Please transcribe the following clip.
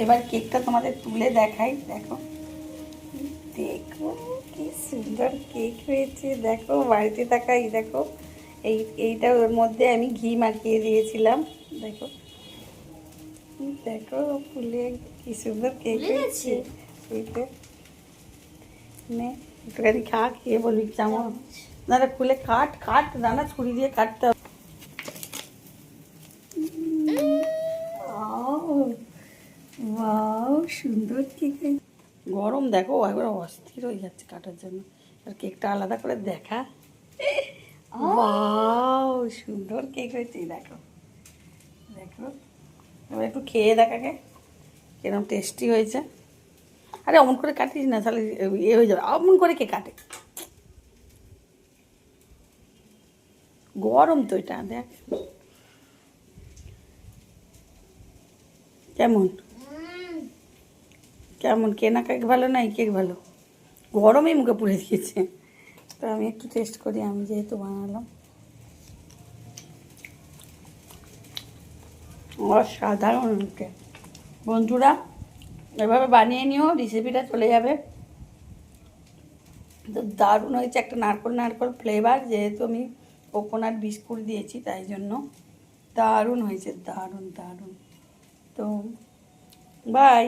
এবার কেকটা তোমাদের তুলে দেখাই। দেখো দেখো কি সুন্দর কেক হয়েছে। দেখো বাড়িতে তাকাই, দেখো এইটা ওর মধ্যে আমি ঘি মাখিয়ে দিয়েছিলাম। দেখো দেখো ফুলে কি সুন্দর কেক হয়েছে। এইটা নে একটুখানি খা, খেয়ে বলবি কেমন। না খুলে কাট কাট, না ছুরি দিয়ে কাটতে হবে। ওয়াও সুন্দর কেক। গরম দেখো একবার অস্থির হয়ে যাচ্ছে কাটার জন্য। আর কেকটা আলাদা করে দেখা। ওয়াও সুন্দর কেক হয়েছে। দেখো দেখো এবার একটু খেয়ে দেখাকে কিরকম টেস্টি হয়েছে। আরে অমন করে কাটিস না, তাহলে এ হয়ে যাবে। অমন করে কে কাটে, গরম তো এটা। দেখ কেমন কেমন, কেনা কেক ভালো না এই কেক ভালো? গরমই মুখে পুড়ে দিয়েছে। তো আমি একটু টেস্ট করি, আমি যেহেতু বানালাম। অসাধারণ কেক। বন্ধুরা এভাবে বানিয়ে নিও, রেসিপিটা চলে যাবে। তো দারুণ হয়েছে, একটা নারকোল নারকোল ফ্লেভার, যেহেতু আমি কোকোনাট বিস্কুট দিয়েছি তাই জন্য দারুণ হয়েছে, দারুণ দারুণ। তো বাই।